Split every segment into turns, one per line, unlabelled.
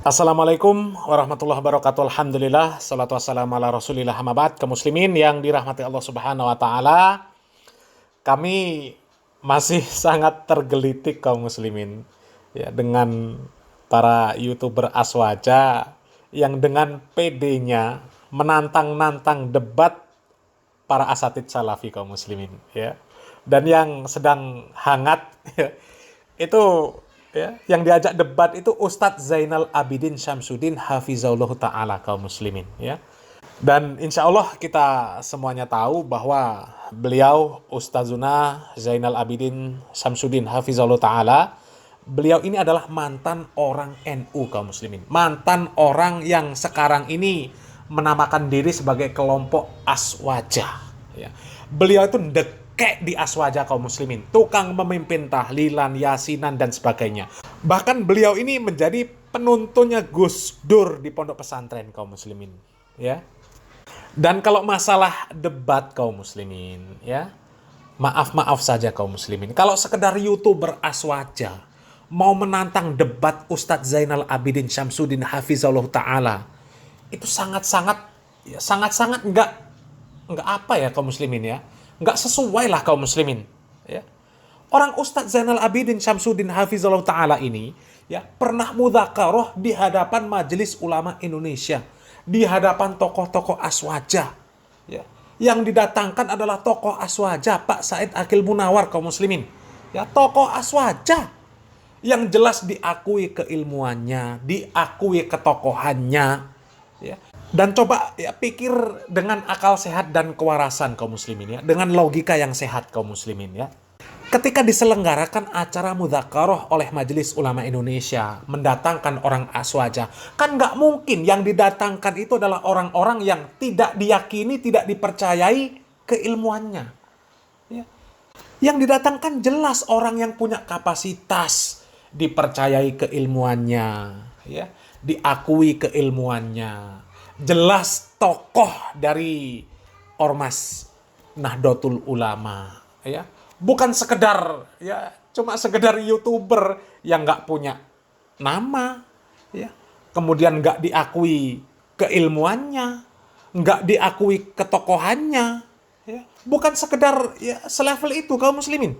Assalamualaikum warahmatullahi wabarakatuh. Alhamdulillah, salatu wassalamu ala rasulillah, amma ba'd. Kaum muslimin yang dirahmati Allah subhanahu wa ta'ala, kami masih sangat tergelitik kaum muslimin ya, dengan para youtuber aswaja yang dengan PD-nya menantang-nantang debat para asatid salafi kaum muslimin ya. Dan yang sedang hangat ya, itu ya, yang diajak debat itu Ustadz Zainal Abidin Syamsuddin Hafizahullah Ta'ala kaum muslimin ya. Dan insya Allah kita semuanya tahu bahwa beliau Ustazuna Zainal Abidin Syamsuddin Hafizahullah Ta'ala, beliau ini adalah mantan orang NU kaum muslimin. Mantan orang yang sekarang ini menamakan diri sebagai kelompok aswaja ya. Beliau itu kayak di aswaja kaum muslimin, tukang memimpin tahlilan, yasinan, dan sebagainya. Bahkan beliau ini menjadi penuntunnya Gus Dur di pondok pesantren kaum muslimin, ya. Dan kalau masalah debat kaum muslimin, ya, maaf saja kaum muslimin. Kalau sekedar youtuber aswaja mau menantang debat Ustadz Zainal Abidin Syamsuddin Hafizahullah Ta'ala, itu sangat-sangat nggak apa ya kaum muslimin ya. Nggak sesuai lah kaum muslimin ya. Orang Ustadz Zainal Abidin Syamsuddin Hafizahullah Ta'ala ini ya pernah mudzakarah di hadapan Majelis Ulama Indonesia, di hadapan tokoh-tokoh aswaja ya. Yang didatangkan adalah tokoh aswaja Pak Said Akil Munawar kaum muslimin ya, tokoh aswaja yang jelas diakui keilmuannya, diakui ketokohannya ya. Dan coba ya pikir dengan akal sehat dan kewarasan kaum muslimin ya, dengan logika yang sehat kaum muslimin ya. Ketika diselenggarakan acara mudzakarah oleh Majelis Ulama Indonesia mendatangkan orang aswaja, kan nggak mungkin yang didatangkan itu adalah orang-orang yang tidak diyakini, tidak dipercayai keilmuannya. Ya. Yang didatangkan jelas orang yang punya kapasitas, dipercayai keilmuannya, ya, diakui keilmuannya. Jelas tokoh dari Ormas Nahdlatul Ulama ya, bukan sekedar ya cuma sekedar youtuber yang nggak punya nama ya, kemudian nggak diakui keilmuannya, nggak diakui ketokohannya ya, bukan sekedar ya selevel itu kaum muslimin.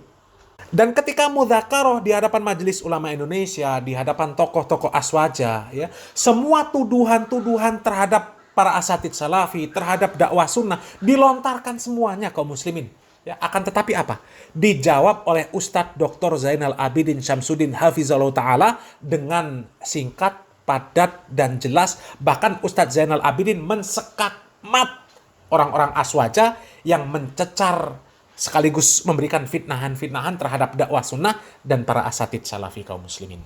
Dan ketika mudzakarah di hadapan Majelis Ulama Indonesia, di hadapan tokoh-tokoh aswaja, ya, semua tuduhan-tuduhan terhadap para asatid salafi, terhadap dakwah sunnah, dilontarkan semuanya kaum muslimin. Ya, akan tetapi apa? Dijawab oleh Ustadz Dr. Zainal Abidin Syamsuddin Hafizahullah Ta'ala dengan singkat, padat, dan jelas. Bahkan Ustadz Zainal Abidin mensekakmat orang-orang aswaja yang mencecar sekaligus memberikan fitnahan-fitnahan terhadap dakwah sunnah dan para asatid salafi kaum muslimin.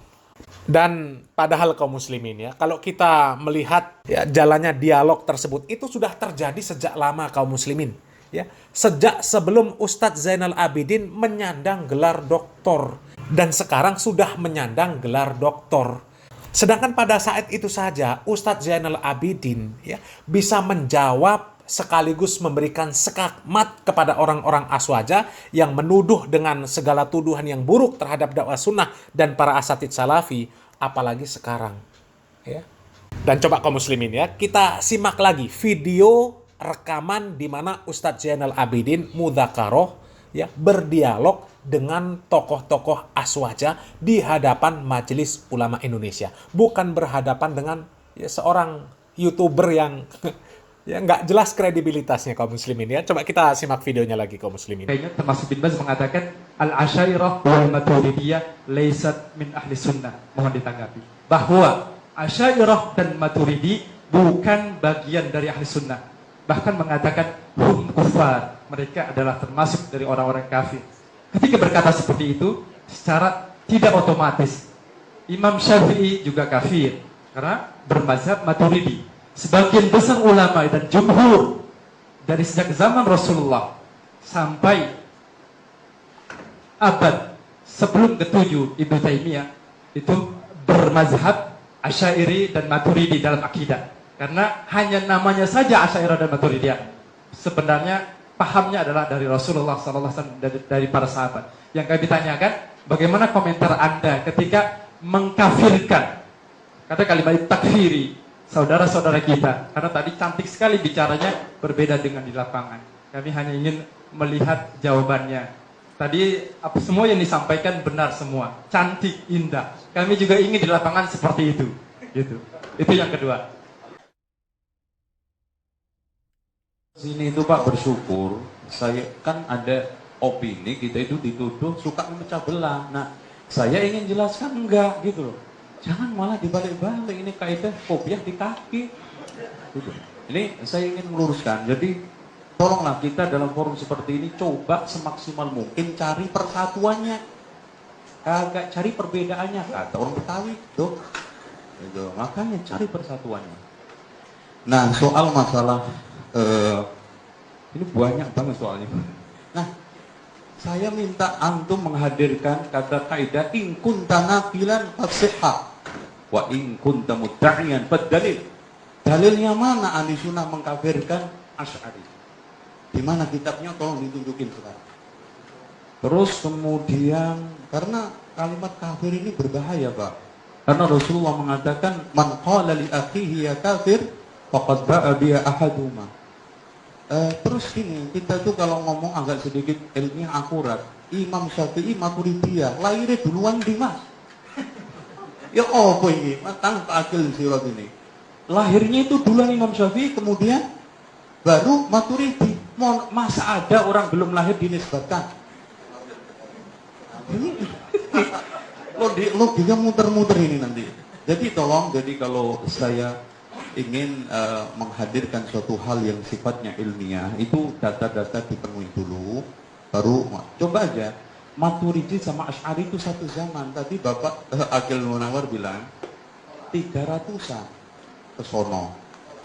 Dan padahal kaum muslimin ya, kalau kita melihat ya, jalannya dialog tersebut itu sudah terjadi sejak lama kaum muslimin ya. Sejak sebelum Ustadz Zainal Abidin menyandang gelar doktor dan sekarang sudah menyandang gelar doktor. Sedangkan pada saat itu saja Ustadz Zainal Abidin ya bisa menjawab sekaligus memberikan sekakmat kepada orang-orang aswaja yang menuduh dengan segala tuduhan yang buruk terhadap dakwah sunnah dan para asatid salafi, apalagi sekarang ya. Dan coba kaum muslimin ya, kita simak lagi video rekaman di mana Ustadz Zainal Abidin mudzakarah ya, berdialog dengan tokoh-tokoh aswaja di hadapan Majelis Ulama Indonesia, bukan berhadapan dengan ya, seorang youtuber yang ya nggak jelas kredibilitasnya kaum muslimin ya. Coba kita simak videonya lagi kaum muslimin.
Kayaknya termasuk bin Baz mengatakan al-asyairah wal maturidiyah laysat min ahli sunnah. Mohon ditanggapi bahwa asyairah dan maturidi bukan bagian dari ahli sunnah. Bahkan mengatakan hum kufar, mereka adalah termasuk dari orang-orang kafir. Ketika berkata seperti itu secara tidak otomatis Imam Syafi'i juga kafir karena bermazhab maturidi. Sebagian besar ulama dan jumhur dari sejak zaman Rasulullah sampai abad sebelum ke-7 Ibnu Taimiyah itu bermazhab Asy'ari dan Maturidi dalam akidah. Karena hanya namanya saja Asy'ari dan Maturidiyah. Sebenarnya pahamnya adalah dari Rasulullah SAW, dari para sahabat. Yang kami tanyakan, bagaimana komentar Anda ketika mengkafirkan Kata kalimat takfiri saudara-saudara kita. Karena tadi cantik sekali bicaranya, berbeda dengan di lapangan. Kami hanya ingin melihat jawabannya. Tadi apa semua yang disampaikan benar semua, cantik, indah. Kami juga ingin di lapangan seperti itu. Gitu. Itu yang kedua.
Sini itu Pak bersyukur, saya kan ada opini kita itu dituduh suka memecah belah. Nah, saya ingin jelaskan enggak gitu loh. Jangan malah dibalik-balik, ini kaidah kopiah di kaki. Gitu. Ini saya ingin meluruskan. Jadi tolonglah kita dalam forum seperti ini coba semaksimal mungkin cari persatuannya. Kagak cari perbedaannya, kata orang Betawi, tuh. Gitu. Makanya cari persatuannya. Nah, soal masalah ini banyak banget soalnya. Nah, saya minta antum menghadirkan kata kaidah in kunta nafilan fasihha wa in kunta mudda'iyan fadalil. Dalilnya mana ahli sunnah mengkafirkan Asy'ari? Di mana kitabnya, tolong ditunjukin sekarang. Terus kemudian karena kalimat kafir ini berbahaya, Pak. Karena Rasulullah mengatakan man qala li akhihi ya kafir faqad ba'a bi ahaduma. Terus gini, kita tuh kalau ngomong agak sedikit ilmiah akurat, Imam Syafi'i Maturidiyah, lahirnya duluan di Mas. Ya apa ini? Matang akil sirat ini. Lahirnya itu duluan Imam Syafi'i, kemudian baru Maturidi. Masa ada orang belum lahir dinisbatkan? Ini logika muter-muter ini nanti. Jadi tolong, jadi kalau saya ingin menghadirkan suatu hal yang sifatnya ilmiah, itu data-data dipenuhi dulu, baru coba aja. Maturidi sama Asy'ari itu satu zaman. Tadi Bapak Akil Munawar bilang 300-an ke sono.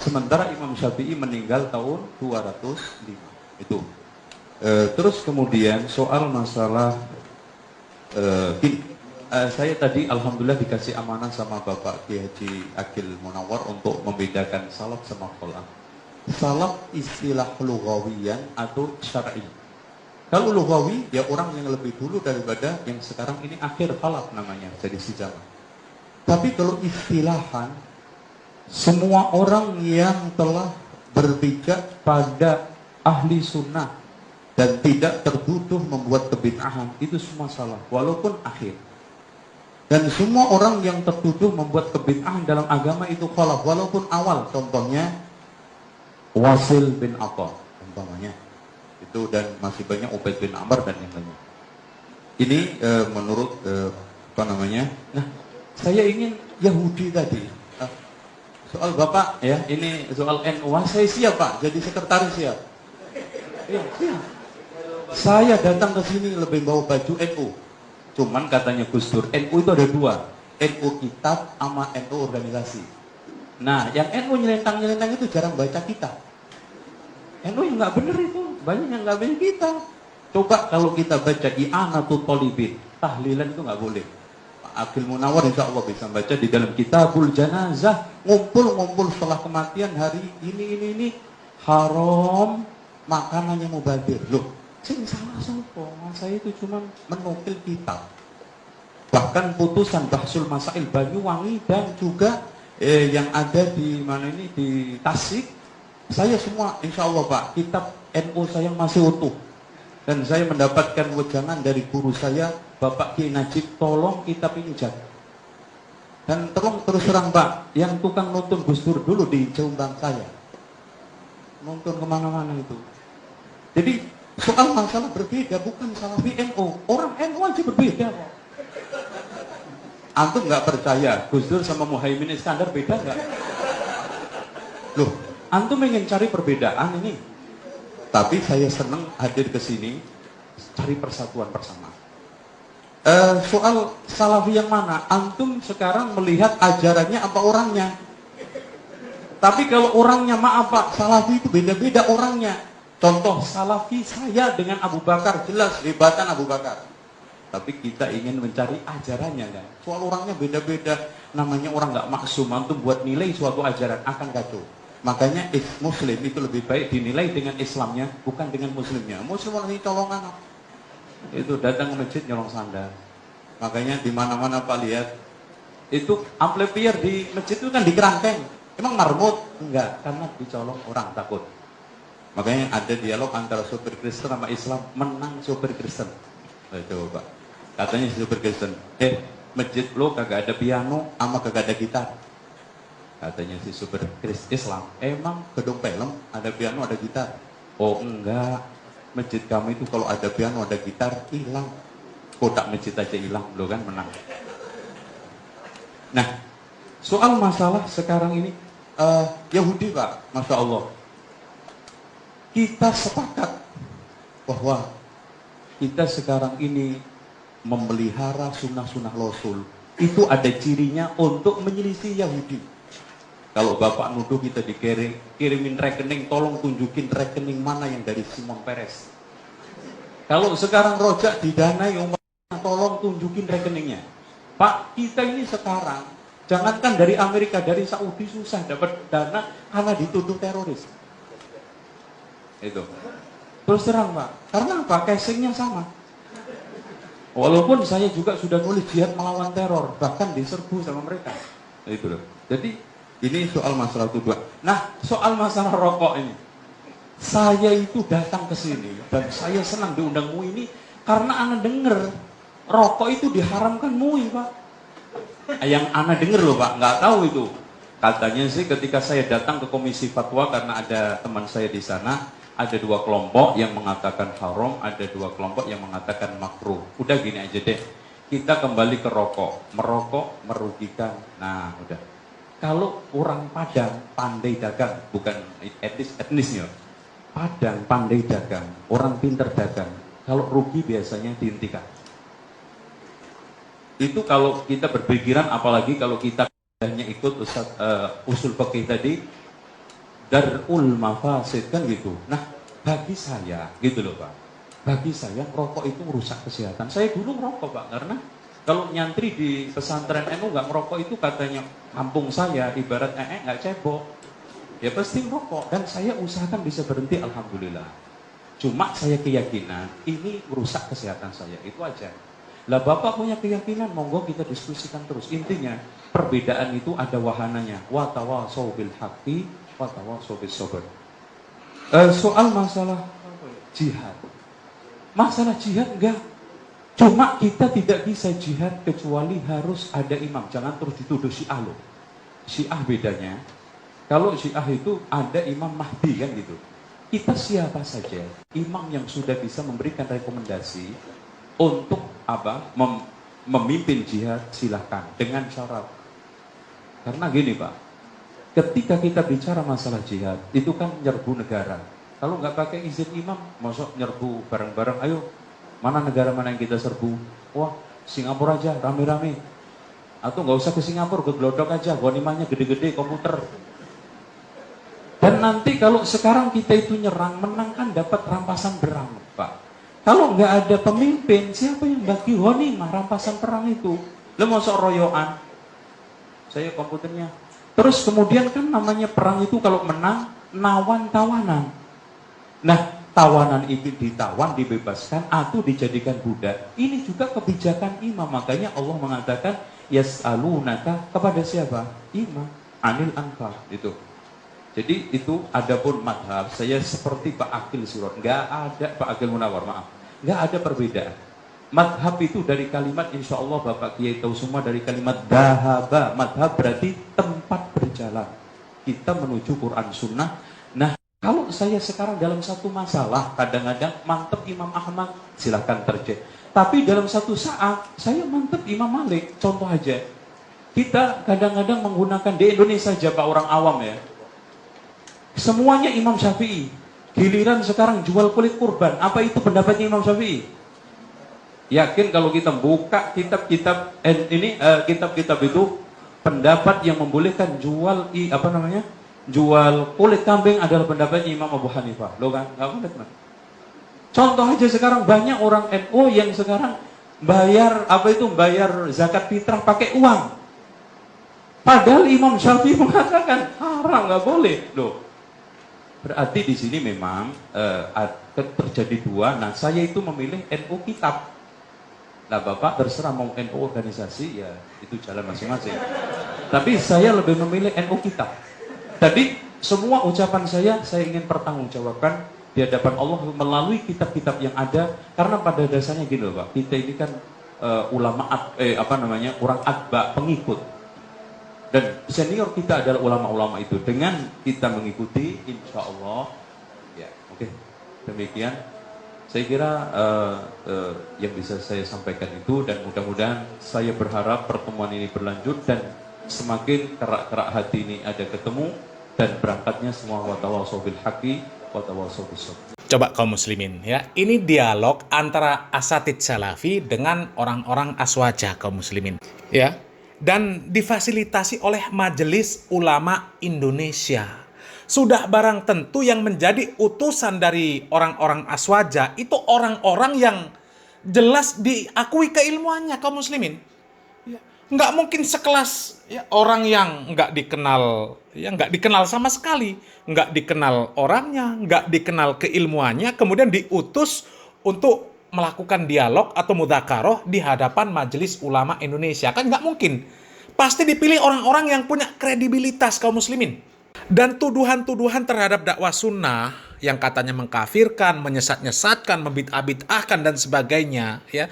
Sementara Imam Syafi'i meninggal tahun 205. Itu. Terus kemudian soal masalah saya tadi alhamdulillah dikasih amanah sama Bapak Kiai Haji Akil Munawar untuk membedakan salaf sama khalaf. Salaf istilah lughawiyan atau syar'i. Kalau lughawi ya orang yang lebih dulu daripada yang sekarang ini akhir khalaf namanya, jadi si zaman. Tapi kalau istilahan semua orang yang telah berpijak pada ahli sunnah dan tidak tertuduh membuat kebid'ahan itu semua salah walaupun akhir. Dan semua orang yang tertuduh membuat kebid'ahan dalam agama itu khalaf walaupun awal. Contohnya Wasil bin Atha umpamanya. Itu dan masih banyak Ubaid bin Amr dan yang lainnya. Ini menurut apa namanya? Nah, saya ingin Yahudi tadi. Soal Bapak ya, ini soal NU. Saya siap Pak, jadi sekretaris siap. Iya, siap. Saya datang ke sini lebih bawa baju NU. Cuman katanya Gus Dur, NU itu ada dua, NU kitab sama NU organisasi. Nah, yang NU nyelentang-nyelentang itu jarang baca kitab. NU yang nggak bener itu, banyak yang nggak baca kitab. Coba kalau kita baca I'anatul Thalibin, tahlilan itu nggak boleh. Pak Akil Munawar insya Allah bisa baca di dalam Kitabul Janazah, ngumpul-ngumpul setelah kematian hari ini haram, makanannya mubadir. Loh, sing salah sopo, saya itu cuma menukil kitab. Bahkan putusan Bahsul Masail Banyuwangi dan juga yang ada di mana ini di Tasik, saya semua insya Allah Pak, kitab NU saya masih utuh. Dan saya mendapatkan wejangan dari guru saya Bapak Kiai Najib, tolong kitab ini jaga. Dan tolong terus terang Pak, yang tukang nonton Gus Dur dulu di Jombang saya, nonton kemana-mana itu. Jadi soal masalah berbeda bukan salafi NU. Orang NU aja berbeda kok. Antum nggak percaya Gus Dur sama Muhaimin Iskandar beda nggak? Loh, antum ingin cari perbedaan ini. Tapi saya senang hadir ke sini cari persatuan bersama. Soal salafi yang mana? Antum sekarang melihat ajarannya apa orangnya? Tapi kalau orangnya maaf Pak, salafi itu beda-beda orangnya. Contoh salafi saya dengan Abu Bakar jelas hebatan Abu Bakar. Tapi kita ingin mencari ajarannya kan. Soal orangnya beda-beda. Namanya orang nggak maksum. Antum buat nilai suatu ajaran akan kacau. Makanya Muslim itu lebih baik dinilai dengan Islamnya bukan dengan Muslimnya. Muslim orang ini colongan. Itu datang ke masjid nyolong sandal. Makanya di mana-mana Pak lihat Itu amplifier di masjid itu kan di kerangkeng. Emang marmut? Enggak, karena dicolong orang takut. Makanya ada dialog antara sopir Kristen sama Islam, menang sopir Kristen. Coba. Katanya sopir Kristen, masjid lo kagak ada piano sama kagak ada gitar. Katanya si sopir Islam, emang gedung film ada piano ada gitar? Oh enggak, masjid kami itu kalau ada piano ada gitar hilang. Kotak masjid aja hilang, lo kan menang. Nah, soal masalah sekarang ini, Yahudi Pak, Masya Allah, kita sepakat bahwa kita sekarang ini memelihara sunnah-sunnah Rasul. Itu ada cirinya untuk menyelisih Yahudi. Kalau Bapak nuduh kita kirimin rekening, tolong tunjukin rekening mana yang dari Simon Peres. Kalau sekarang rojak didanai umatnya, tolong tunjukin rekeningnya. Pak, kita ini sekarang, jangankan dari Amerika, dari Saudi susah dapat dana karena dituduh teroris. Itu. Terus terang Pak, karena apa? Casingnya sama. Walaupun saya juga sudah nulis jihad melawan teror, bahkan diserbu sama mereka. Itu loh. Jadi ini soal masalah tuduhan. Nah, soal masalah rokok ini. Saya itu datang ke sini dan saya senang diundang MUI ini karena Anda dengar rokok itu diharamkan MUI, Pak. Yang Anda dengar loh, Pak, nggak tahu itu. Katanya sih ketika saya datang ke Komisi Fatwa karena ada teman saya di sana, ada 2 kelompok yang mengatakan haram, ada 2 kelompok yang mengatakan makruh. Udah gini aja deh, kita kembali ke rokok. Merokok merugikan. Nah, udah. Kalau orang Padang pandai dagang, bukan etnisnya. Padang pandai dagang, orang pinter dagang. Kalau rugi biasanya dihentikan. Itu kalau kita berpikiran, apalagi kalau kita hanya ikut usul fikih tadi, darul mafasid kan gitu. Nah, bagi saya gitu loh Pak. Bagi saya rokok itu merusak kesehatan. Saya dulu merokok Pak, karena kalau nyantri di pesantren NU nggak merokok itu katanya kampung saya ibarat nggak cebok. Ya pasti merokok dan saya usahakan bisa berhenti alhamdulillah. Cuma saya keyakinan ini merusak kesehatan saya, itu aja. Lah Bapak punya keyakinan, monggo kita diskusikan terus. Intinya perbedaan itu ada wahananya. Wa tawasau bil haqqi wa tawasau bis sabr. Soal masalah jihad. Masalah jihad enggak. Cuma kita tidak bisa jihad kecuali harus ada imam. Jangan terus dituduh Syiah loh. Syiah bedanya, kalau Syiah itu ada Imam Mahdi kan gitu. Kita siapa saja, imam yang sudah bisa memberikan rekomendasi untuk memimpin jihad silahkan dengan syarat. Karena gini Pak, ketika kita bicara masalah jihad, itu kan nyerbu negara. Kalau nggak pakai izin imam, masuk nyerbu bareng-bareng, ayo mana negara mana yang kita serbu? Wah, Singapura aja rame-rame. Atau nggak usah ke Singapura, ke Glodok aja, ghanimahnya gede-gede komputer. Dan nanti kalau sekarang kita itu nyerang, menang kan dapat rampasan perang, Pak. Kalau nggak ada pemimpin, siapa yang bagi ghanimah rampasan perang itu? Lo mau sok royoan? Saya komputernya. Terus kemudian kan namanya perang itu kalau menang, nawan tawanan. Nah, tawanan itu ditawan, dibebaskan, atau dijadikan budak. Ini juga kebijakan imam. Makanya Allah mengatakan, yas'alunaka kepada siapa? Imam. Anil anfal. Itu. Jadi itu adapun madhab, saya seperti Pak Akil Surat. Nggak ada, Pak Akil Munawar, maaf. Nggak ada perbedaan. Madhab itu dari kalimat, insya Allah Bapak Kiai tahu semua dari kalimat dahaba. Madhab berarti tempat berjalan. Kita menuju Quran Sunnah. Nah, kalau saya sekarang dalam satu masalah, kadang-kadang mantep Imam Ahmad, silahkan terjadi. Tapi dalam satu saat, saya mantep Imam Malik. Contoh aja, kita kadang-kadang menggunakan di Indonesia saja Pak, orang awam ya. Semuanya Imam Syafi'i. Giliran sekarang jual kulit kurban. Apa itu pendapatnya Imam Syafi'i? Yakin kalau kita buka kitab-kitab kitab-kitab itu pendapat yang membolehkan jual jual kulit kambing adalah pendapatnya Imam Abu Hanifah. Loh kan? Enggak boleh, kan? Contoh aja sekarang banyak orang NU yang sekarang bayar zakat fitrah pakai uang. Padahal Imam Syafi'i mengatakan haram, nggak boleh. Loh. Berarti di sini memang terjadi dua. Nah, saya itu memilih NU kitab. Nah Bapak terserah mau NU organisasi ya itu jalan masing-masing. Tapi saya lebih memilih NU kitab. Tadi semua ucapan saya ingin pertanggungjawabkan di hadapan Allah melalui kitab-kitab yang ada. Karena pada dasarnya gini loh Pak, kita ini kan orang atba, pengikut. Dan senior kita adalah ulama-ulama itu. Dengan kita mengikuti, insya Allah, ya oke, demikian. Saya kira yang bisa saya sampaikan itu, dan mudah-mudahan saya berharap pertemuan ini berlanjut dan semakin kerak-kerak hati ini ada ketemu dan berangkatnya semua watawasau bil haqqi watawasau bis sabr.
Coba kaum muslimin ya, ini dialog antara asatid salafi dengan orang-orang aswaja kaum muslimin ya, dan difasilitasi oleh Majelis Ulama Indonesia. Sudah barang tentu yang menjadi utusan dari orang-orang aswaja itu orang-orang yang jelas diakui keilmuannya kaum muslimin. Ya, nggak mungkin sekelas ya, orang yang nggak dikenal sama sekali, nggak dikenal orangnya, nggak dikenal keilmuannya, kemudian diutus untuk melakukan dialog atau mudzakarah di hadapan Majelis Ulama Indonesia. Kan nggak mungkin. Pasti dipilih orang-orang yang punya kredibilitas kaum muslimin. Dan tuduhan-tuduhan terhadap dakwah sunnah yang katanya mengkafirkan, menyesat-nyesatkan, membid'ah-bid'ahkan dan sebagainya, ya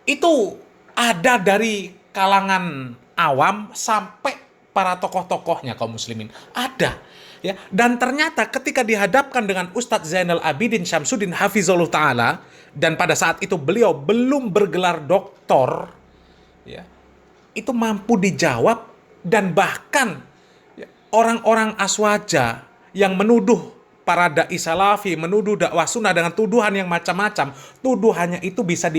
itu ada dari kalangan awam sampai para tokoh-tokohnya kaum muslimin. Ada. Ya, dan ternyata ketika dihadapkan dengan Ustadz Zainal Abidin Syamsuddin Hafizahullah Ta'ala, dan pada saat itu beliau belum bergelar doktor, ya, itu mampu dijawab, dan bahkan orang-orang aswaja yang menuduh para dai salafi, menuduh dakwah sunnah dengan tuduhan yang macam-macam, tuduhannya itu bisa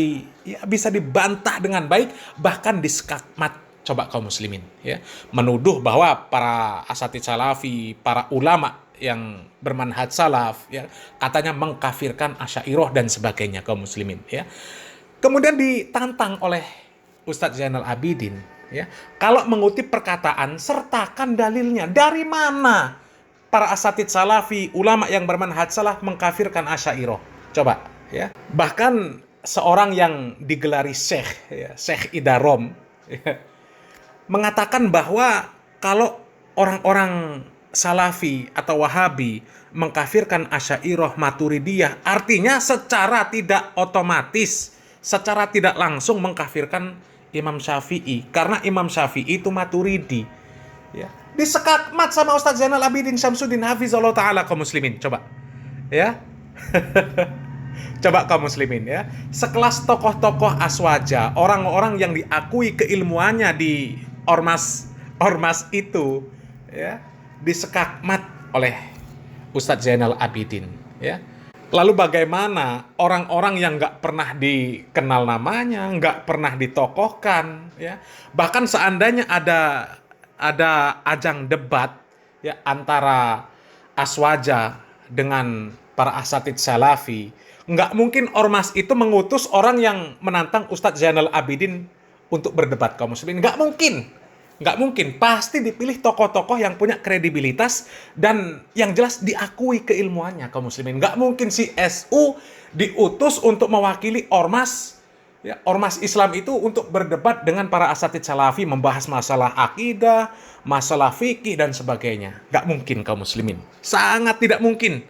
dibantah dengan baik, bahkan diskakmat. Coba kaum muslimin ya, menuduh bahwa para asatid salafi, para ulama yang bermanhaj salaf ya, katanya mengkafirkan Asy'ariyah dan sebagainya kaum muslimin ya. Kemudian ditantang oleh Ustadz Zainal Abidin ya, kalau mengutip perkataan sertakan dalilnya. Dari mana para asatid salafi, ulama yang bermanhaj salaf mengkafirkan Asy'ariyah? Coba ya. Bahkan seorang yang digelari Syekh ya, Syekh Idarom ya, mengatakan bahwa kalau orang-orang salafi atau wahabi mengkafirkan Asy'ariyah, Maturidiyah, artinya secara tidak otomatis, secara tidak langsung mengkafirkan Imam Syafi'i, karena Imam Syafi'i itu Maturidi ya. Disekakmat sama Ustadz Zainal Abidin Syamsuddin Hafizahullah Ta'ala kaum muslimin. Coba ya. Coba kaum muslimin ya, sekelas tokoh-tokoh aswaja, orang-orang yang diakui keilmuannya di ormas itu ya, disekakmat oleh Ustadz Zainal Abidin ya. Lalu bagaimana orang-orang yang nggak pernah dikenal namanya, nggak pernah ditokohkan, ya, bahkan seandainya ada ajang debat ya antara aswaja dengan para asatid salafi, nggak mungkin ormas itu mengutus orang yang menantang Ustadz Zainal Abidin untuk berdebat kaum muslimin. Nggak mungkin. Nggak mungkin, pasti dipilih tokoh-tokoh yang punya kredibilitas dan yang jelas diakui keilmuannya kaum muslimin. Nggak mungkin si SU diutus untuk mewakili ormas ya, ormas Islam itu untuk berdebat dengan para asatid salafi, membahas masalah akidah, masalah fikih dan sebagainya. Nggak mungkin kaum muslimin, sangat tidak mungkin.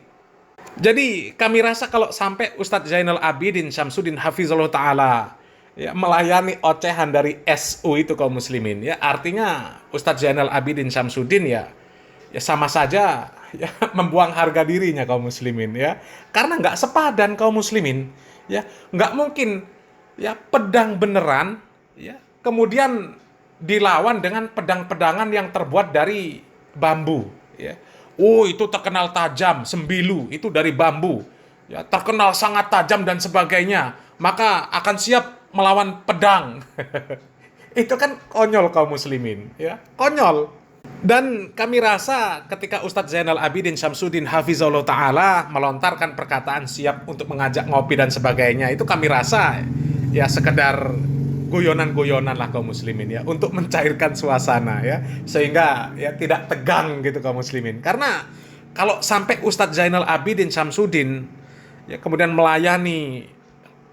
Jadi kami rasa kalau sampai Ustadz Zainal Abidin Syamsuddin Hafizahullah Ta'ala ya, melayani ocehan dari SU itu kaum muslimin ya, artinya Ustadz Zainal Abidin Syamsuddin ya sama saja ya membuang harga dirinya kaum muslimin ya, karena nggak sepadan kaum muslimin ya. Nggak mungkin ya pedang beneran ya kemudian dilawan dengan pedang-pedangan yang terbuat dari bambu ya. Oh, itu terkenal tajam, sembilu itu dari bambu ya, terkenal sangat tajam dan sebagainya, maka akan siap melawan pedang. Itu kan konyol kaum muslimin ya, konyol. Dan kami rasa ketika Ustadz Zainal Abidin Syamsuddin Hafizahullah Ta'ala melontarkan perkataan siap untuk mengajak ngopi dan sebagainya, itu kami rasa ya sekedar guyonan-guyonan lah kaum muslimin ya, untuk mencairkan suasana ya, sehingga ya tidak tegang gitu kaum muslimin. Karena kalau sampai Ustadz Zainal Abidin Syamsuddin ya kemudian melayani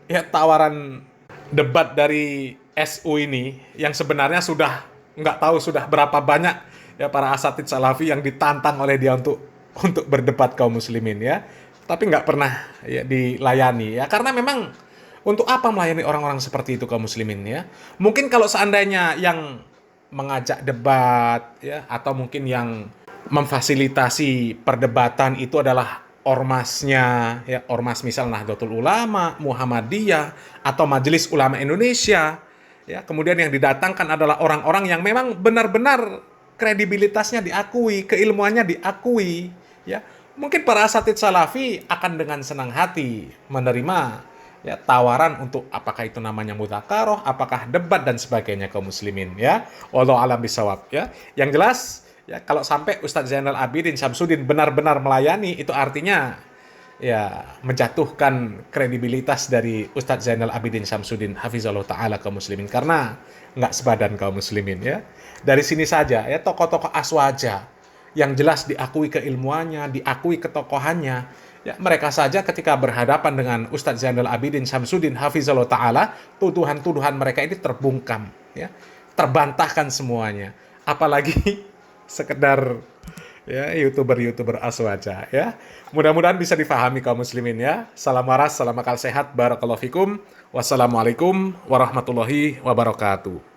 ya tawaran debat dari SU ini yang sebenarnya sudah nggak tahu sudah berapa banyak ya para asatid salafi yang ditantang oleh dia untuk berdebat kaum muslimin ya, tapi nggak pernah ya dilayani ya, karena memang untuk apa melayani orang-orang seperti itu kaum muslimin ya. Mungkin kalau seandainya yang mengajak debat ya, atau mungkin yang memfasilitasi perdebatan itu adalah ormasnya ya, ormas misal Nahdlatul Ulama, Muhammadiyah, atau Majelis Ulama Indonesia ya, kemudian yang didatangkan adalah orang-orang yang memang benar-benar kredibilitasnya diakui, keilmuannya diakui ya, mungkin para asatid salafi akan dengan senang hati menerima ya tawaran untuk apakah itu namanya mudzakarah, apakah debat dan sebagainya kaum muslimin ya. Wallahu alam bisawab ya. Yang jelas ya, kalau sampai Ustadz Zainal Abidin Syamsuddin benar-benar melayani, itu artinya ya menjatuhkan kredibilitas dari Ustadz Zainal Abidin Syamsuddin hafizallahu taala kaum muslimin, karena nggak sebadan kaum muslimin ya. Dari sini saja ya, tokoh-tokoh aswaja yang jelas diakui keilmuannya, diakui ketokohannya ya, mereka saja ketika berhadapan dengan Ustadz Zainal Abidin Syamsuddin hafizallahu taala, tuduhan-tuduhan mereka ini terbungkam ya, terbantahkan semuanya, apalagi sekedar ya youtuber aswaja ya. Mudah-mudahan bisa difahami kaum muslimin ya. Salam waras, salam akal sehat, barakallahu fikum. Wassalamualaikum warahmatullahi wabarakatuh.